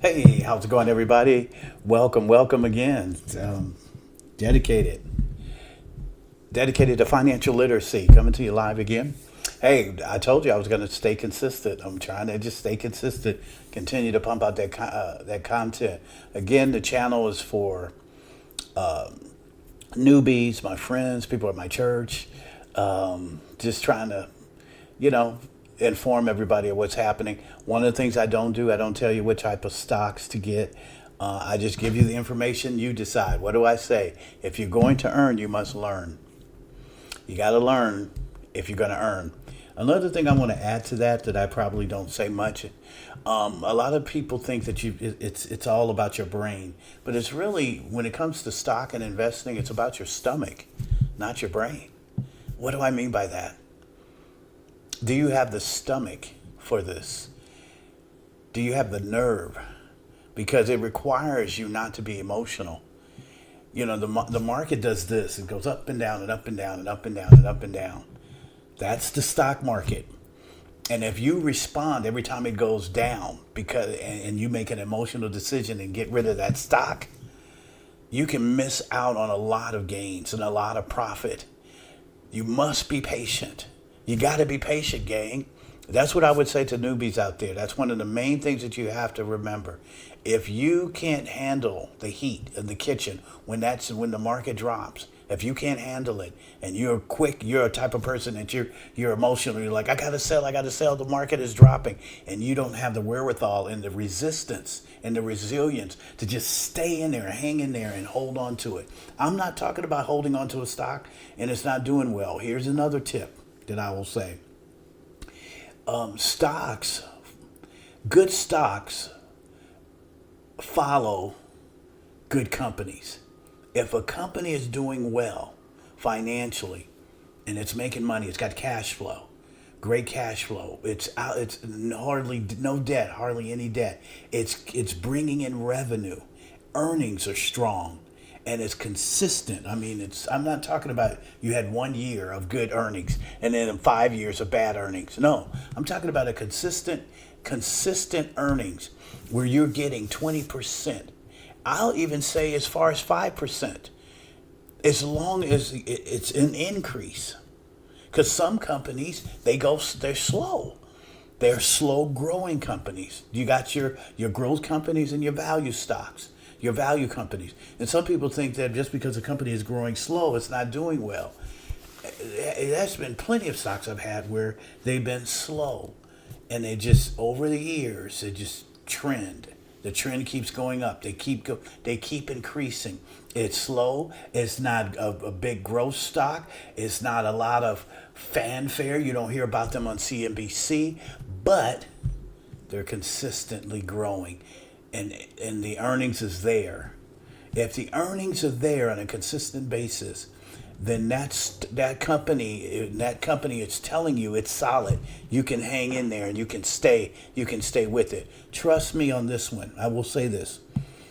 Hey, how's it going, everybody? Welcome again. Dedicated, dedicated to financial literacy, coming to you live again. Hey, I told you I was going to stay consistent. I'm trying to just stay consistent, continue to pump out that content. Again, the channel is for newbies, my friends, people at my church. Just trying to you know, inform everybody of what's happening. One of the things I don't do, I don't tell you what type of stocks to get. I just give you the information. You decide. What do I say? If you're going to earn, you must learn. You got to learn if you're going to earn. Another thing I want to add to that I probably don't say much. A lot of people think that it's all about your brain, but it's really when it comes to stock and investing, it's about your stomach, not your brain. What do I mean by that? Do you have the stomach for this? Do you have the nerve? Because it requires you not to be emotional. The market does this. It goes up and down and up and down and up and down and up and down. That's the stock market. And if you respond every time it goes down and you make an emotional decision and get rid of that stock, you can miss out on a lot of gains and a lot of profit. You must be patient. You got to be patient, gang. That's what I would say to newbies out there. That's one of the main things that you have to remember. If you can't handle the heat in the kitchen when the market drops, if you can't handle it and you're quick, you're a type of person that you're emotional. You're like, I gotta sell. The market is dropping, and you don't have the wherewithal and the resistance and the resilience to just stay in there, hang in there, and hold on to it. I'm not talking about holding on to a stock and it's not doing well. Here's another tip that I will say. Stocks, good stocks follow good companies. If a company is doing well financially and it's making money, it's got cash flow, great cash flow. It's hardly no debt, hardly any debt. It's bringing in revenue. Earnings are strong and it's consistent. I mean, I'm not talking about you had 1 year of good earnings and then 5 years of bad earnings. No, I'm talking about a consistent earnings where you're getting 20%. I'll even say as far as 5%, as long as it's an increase. Because some companies, they're slow. They're slow growing companies. You got your growth companies and your value stocks, your value companies. And some people think that just because a company is growing slow, it's not doing well. There's been plenty of stocks I've had where they've been slow. And they just, over the years, they just trend. The trend keeps going up. They keep increasing. It's slow. It's not a big growth stock. It's not a lot of fanfare. You don't hear about them on CNBC, but they're consistently growing, and the earnings is there. If the earnings are there on a consistent basis, then that company is telling you it's solid. You can hang in there and you can stay with it. Trust me on this one. I will say this.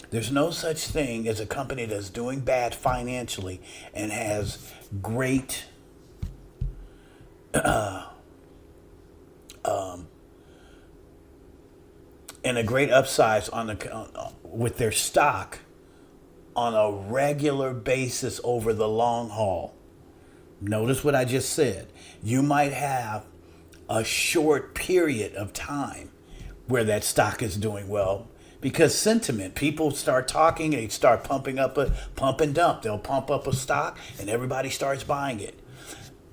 There's no such thing as a company that's doing bad financially and has great and a great upsides with their stock on a regular basis over the long haul. Notice what I just said. You might have a short period of time where that stock is doing well because sentiment, people start talking, they start pump and dump. They'll pump up a stock and everybody starts buying it.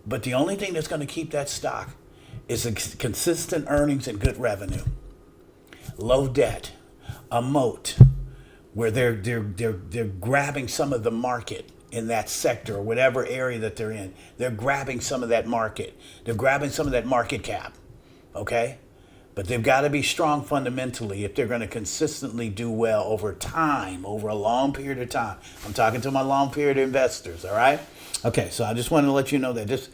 But the only thing that's going to keep that stock is consistent earnings and good revenue, low debt, a moat, where they're grabbing some of the market in that sector or whatever area that they're in. They're grabbing some of that market. They're grabbing some of that market cap. Okay? But they've got to be strong fundamentally if they're going to consistently do well over time, over a long period of time. I'm talking to my long period investors, all right? Okay, so I just wanted to let you know that just,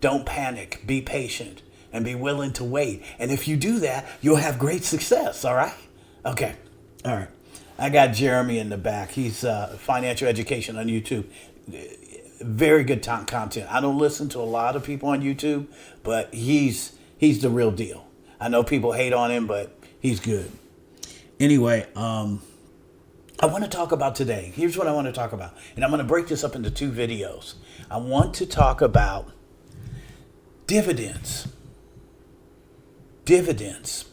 don't panic. Be patient and be willing to wait. And if you do that, you'll have great success, all right? Okay, all right. I got Jeremy in the back. He's financial education on YouTube. Very good content. I don't listen to a lot of people on YouTube, but he's the real deal. I know people hate on him, but he's good. Anyway, I want to talk about today. Here's what I want to talk about. And I'm going to break this up into 2 videos. I want to talk about dividends. Dividends.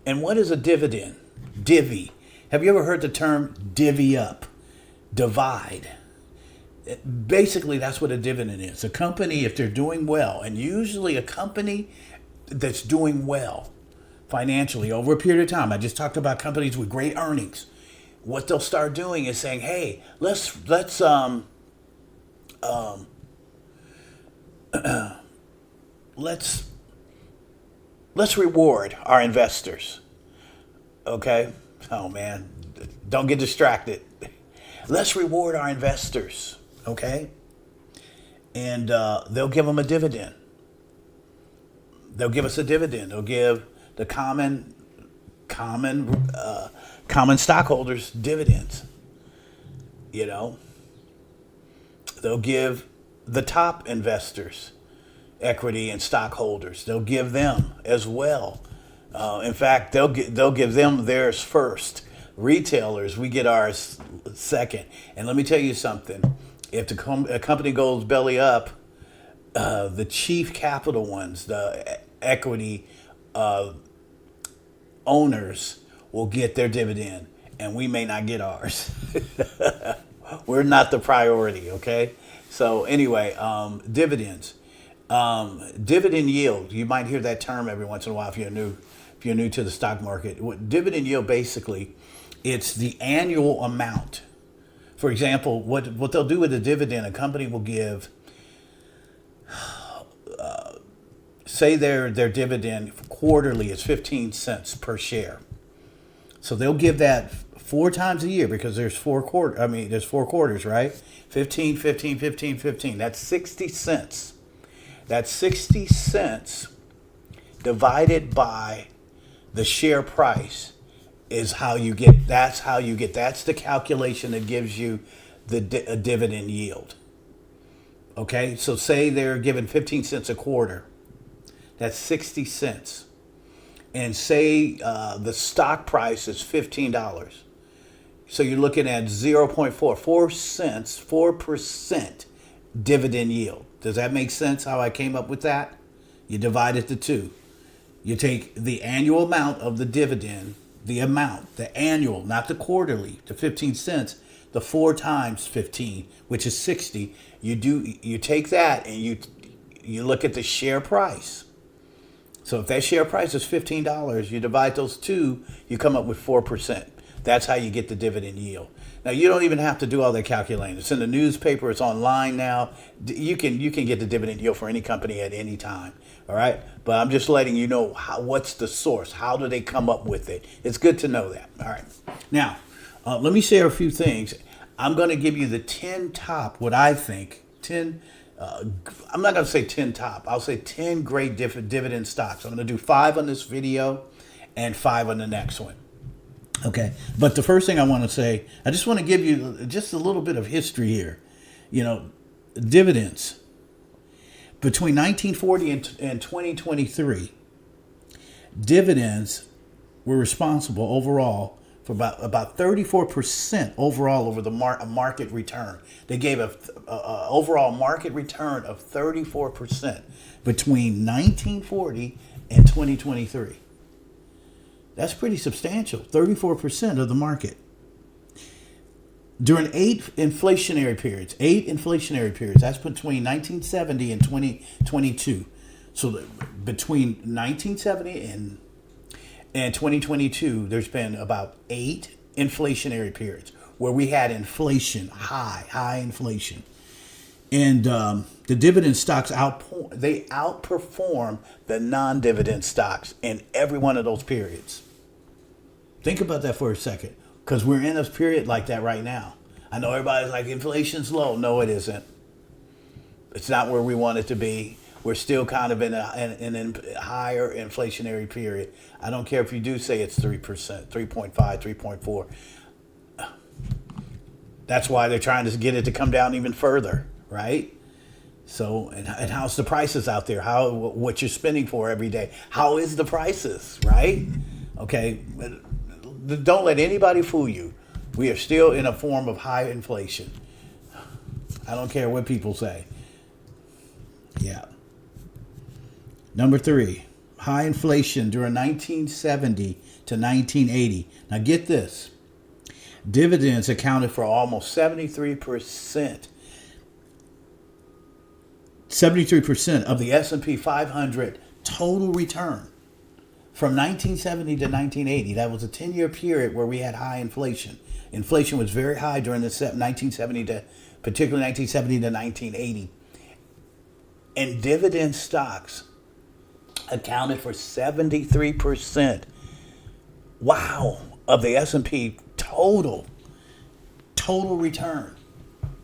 And what is a dividend? Divvy. Have you ever heard the term divvy up? Divide. Basically, that's what a dividend is. A company, if they're doing well, and usually a company that's doing well financially over a period of time. I just talked about companies with great earnings. What they'll start doing is saying, "Hey, let's reward our investors." Okay? Oh man, don't get distracted. Let's reward our investors. Okay? And they'll give them a dividend. They'll give us a dividend. They'll give the common stockholders dividends. You know, they'll give the top investors equity and stockholders. They'll give them as well. In fact, they'll give them theirs first. Retailers, we get ours second. And let me tell you something: if a company goes belly up, the chief capital ones, the equity owners, will get their dividend, and we may not get ours. We're not the priority, okay? So anyway, dividends, dividend yield. You might hear that term every once in a while if you're new. If you're new to the stock market, what dividend yield basically, it's the annual amount. For example, what they'll do with a dividend, a company will give. Say their dividend quarterly is 15 cents per share. So they'll give that 4 times a year because there's 4 quarters, right? 15, 15, 15, 15. That's 60 cents. That's 60 cents divided by the share price is how you get, that's the calculation that gives you a dividend yield. Okay, so say they're giving 15 cents a quarter. That's 60 cents. And say the stock price is $15. So you're looking at 4 cents, 4% dividend yield. Does that make sense how I came up with that? You divide it to 2. You take the annual amount of the dividend, the annual, not the quarterly, the 15 cents, the 4 times 15, which is 60. You take that and you look at the share price. So if that share price is $15, you divide those 2, you come up with 4%. That's how you get the dividend yield. Now you don't even have to do all that calculating. It's in the newspaper. It's online now. You can get the dividend yield for any company at any time. All right, but I'm just letting you know what's the source. How do they come up with it? It's good to know that. All right. Now, let me share a few things. I'm going to give you the 10 top. What I think 10. I'm not going to say 10 top. I'll say 10 great dividend stocks. I'm going to do 5 on this video and 5 on the next one. Okay. But the first thing I want to say, I just want to give you just a little bit of history here. You know, dividends. Between 1940 and 2023, dividends were responsible overall for about 34% overall over the market return. They gave a overall market return of 34% between 1940 and 2023. That's pretty substantial, 34% of the market. During 8 inflationary periods, that's between 1970 and 2022. So between 1970 and 2022, there's been about 8 inflationary periods where we had inflation, high inflation. And the dividend stocks outperform the non-dividend stocks in every one of those periods. Think about that for a second, because we're in a period like that right now. I know everybody's like, inflation's low. No, it isn't. It's not where we want it to be. We're still kind of in a higher inflationary period. I don't care if you do say it's 3%, 3.5, 3.4. That's why they're trying to get it to come down even further, right? So, and how's the prices out there? How, what you're spending for every day? How is the prices, right? Okay, don't let anybody fool you. We are still in a form of high inflation. I don't care what people say. Yeah. Number 3, high inflation during 1970 to 1980. Now get this. Dividends accounted for almost 73%. 73% of the S&P 500 total return from 1970 to 1980. That was a 10-year period where we had high inflation. Inflation was very high during the 1970 to, particularly 1970 to 1980. And dividend stocks accounted for 73%. Wow, of the S&P total return.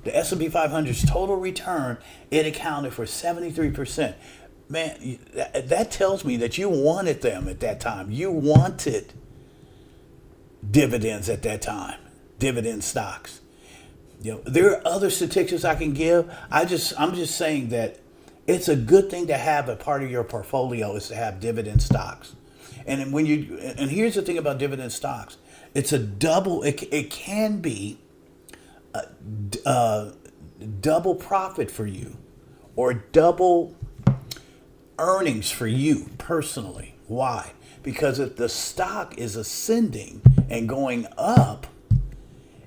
The S&P 500's total return, it accounted for 73%. Man, that tells me that you wanted them at that time. You wanted dividends at that time, dividend stocks. You know, there are other statistics I can give. I'm just saying that it's a good thing to have a part of your portfolio is to have dividend stocks. And here's the thing about dividend stocks. It's a double, it can be double profit for you or double earnings for you personally. Why? Because if the stock is ascending and going up,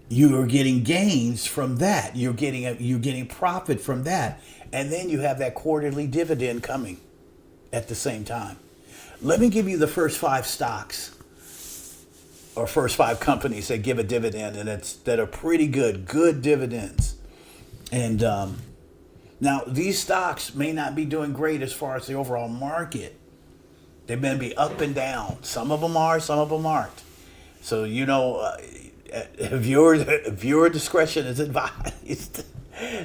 you are getting gains from that. You're getting profit from that. And then you have that quarterly dividend coming at the same time. Let me give you the first 5 stocks or first 5 companies that give a dividend and that are pretty good dividends. And now these stocks may not be doing great as far as the overall market. They may be up and down. Some of them are, some of them aren't. So, if your discretion is advised.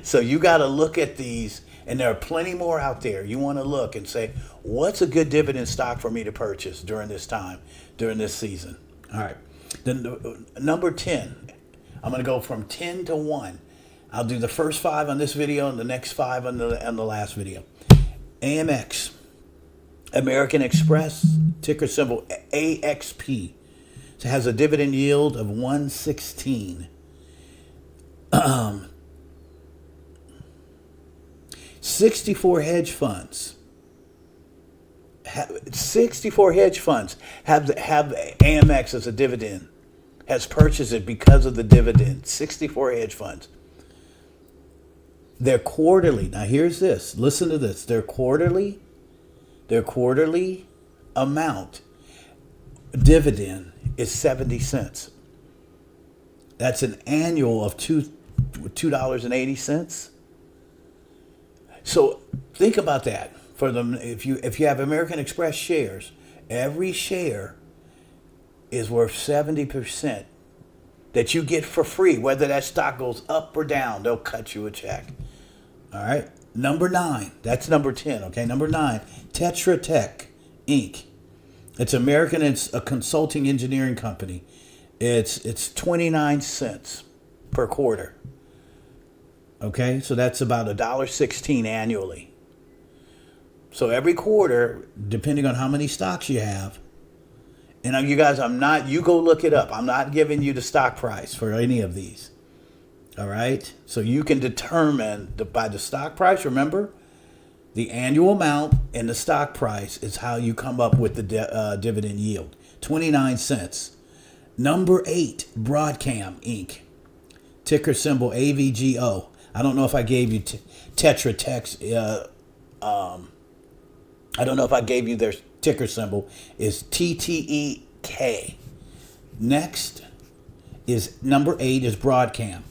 So you got to look at these, and there are plenty more out there. You want to look and say, what's a good dividend stock for me to purchase during this time, during this season? All right. Then number 10, I'm going to go from 10 to 1. I'll do the first 5 on this video and the next 5 on the last video. AMX, American Express, ticker symbol AXP. It has a dividend yield of 116. 64 hedge funds. 64 hedge funds have AMX as a dividend. Has purchased it because of the dividend. 64 hedge funds. Their quarterly. Now here's this. Listen to this. Their quarterly amount dividend is 70 cents. That's an annual of $2.80. So think about that. For them, if you have American Express shares, every share is worth 70% that you get for free. Whether that stock goes up or down, they'll cut you a check. All right. Number 9. That's number 10. Okay. Number 9. Tetra Tech Inc. It's American. It's a consulting engineering company. It's 29 cents per quarter. Okay. So that's about $1.16 annually. So every quarter, depending on how many stocks you have, and you guys, you go look it up. I'm not giving you the stock price for any of these. All right. So you can determine by the stock price. Remember, the annual amount and the stock price is how you come up with the dividend yield. 29 cents. Number 8, Broadcom Inc. Ticker symbol AVGO. I don't know if I gave you Tetra Tech's. I don't know if I gave you their ticker symbol is TTEK. Next is number 8 is Broadcom.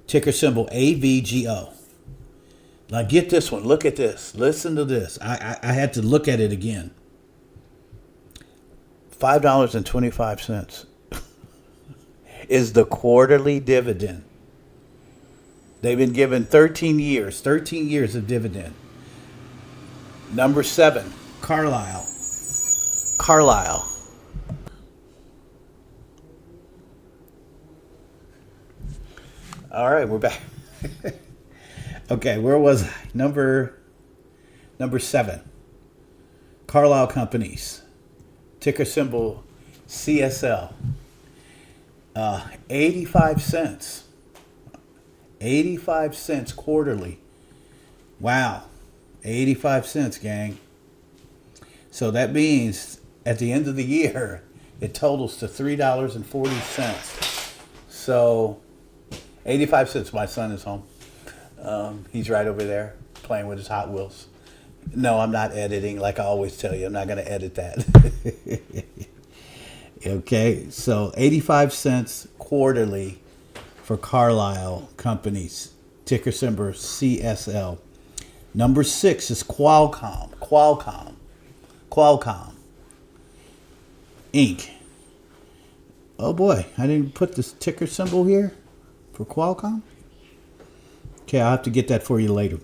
Ticker symbol AVGO. Now get this one. Look at this. Listen to this. I had to look at it again. $5.25 is the quarterly dividend. They've been given 13 years of dividend. Number 7, Carlisle. All right, we're back. Okay, where was I? Number 7. Carlisle Companies. Ticker symbol CSL. 85 cents. 85 cents quarterly. Wow. 85 cents, gang. So that means at the end of the year, it totals to $3.40. So 85 cents. My son is home. He's right over there playing with his Hot Wheels. No, I'm not editing like I always tell you. I'm not going to edit that. Okay, so 85 cents quarterly for Carlisle Companies. Ticker symbol CSL. Number 6 is Qualcomm. Qualcomm Inc. Oh boy, I didn't put this ticker symbol here for Qualcomm. Okay, I'll have to get that for you later.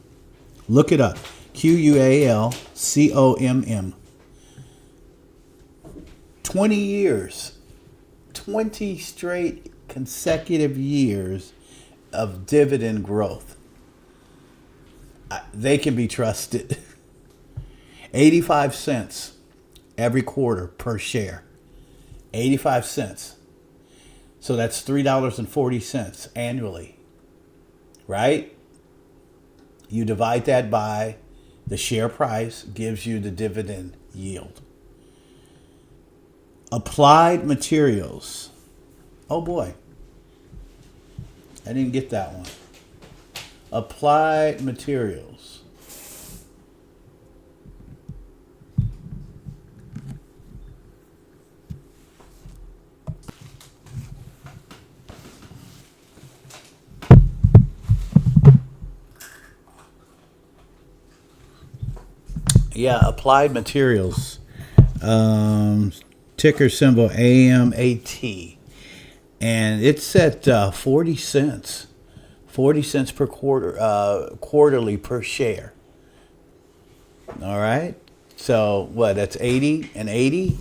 Look it up. QUALCOMM. 20 years. 20 straight consecutive years of dividend growth. They can be trusted. 85 cents every quarter per share. 85 cents. So that's $3.40 annually. Right? You divide that by the share price, gives you the dividend yield. Applied Materials. Oh boy. I didn't get that one. Applied Materials. Yeah, Applied Materials. Ticker symbol AMAT. And it's at 40 cents. 40 cents per quarterly per share. All right. So what? That's 80 and 80.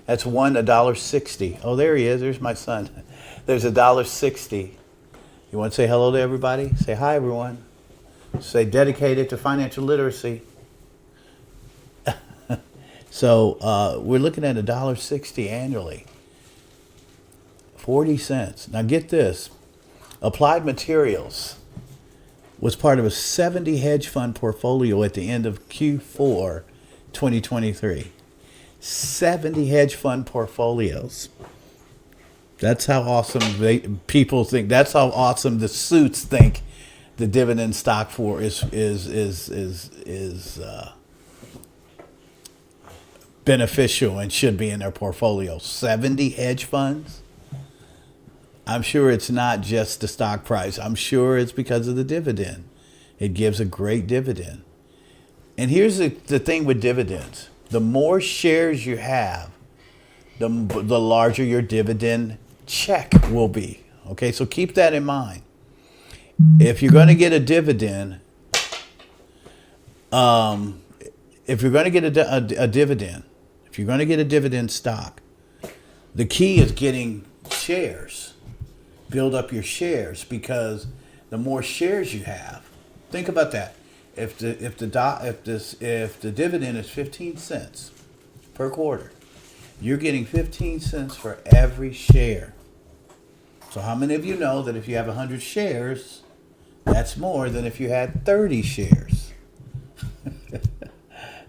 That's $1.60. Oh, there he is. There's my son. There's $1.60. You want to say hello to everybody? Say hi, everyone. Say dedicated to financial literacy. So we're looking at $1.60 annually. 40 cents. Now get this. Applied Materials was part of a 70 hedge fund portfolio at the end of Q4 2023. 70 hedge fund portfolios. That's how awesome people think. That's how awesome the suits think the dividend stock for is beneficial and should be in their portfolio. 70 hedge funds. I'm sure it's not just the stock price. I'm sure it's because of the dividend. It gives a great dividend. And here's the thing with dividends. The more shares you have, the larger your dividend check will be. Okay, so keep that in mind. If you're going to get a dividend, if you're going to get a dividend, if you're going to get a dividend stock, the key is getting shares. Build up your shares, because the more shares you have, think about that. If the dividend is 15 cents per quarter, you're getting 15 cents for every share. So how many of you know that if you have 100 shares, that's more than if you had 30 shares?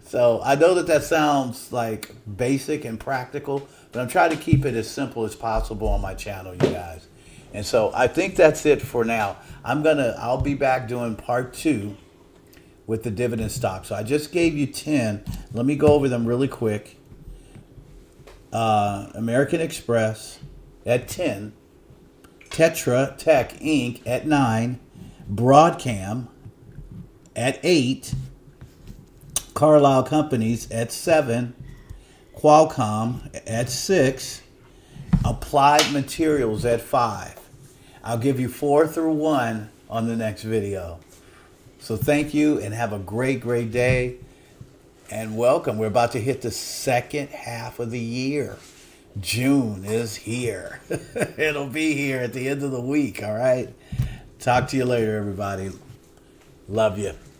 So I know that sounds like basic and practical, but I'm trying to keep it as simple as possible on my channel, you guys. And so I think that's it for now. I'll be back doing part 2 with the dividend stock. So I just gave you 10. Let me go over them really quick. American Express at 10. Tetra Tech Inc. at 9. Broadcom at 8. Carlisle Companies at 7. Qualcomm at 6. Applied Materials at 5. I'll give you 4 through 1 on the next video. So thank you and have a great, great day. And welcome. We're about to hit the second half of the year. June is here. It'll be here at the end of the week, all right? Talk to you later, everybody. Love you.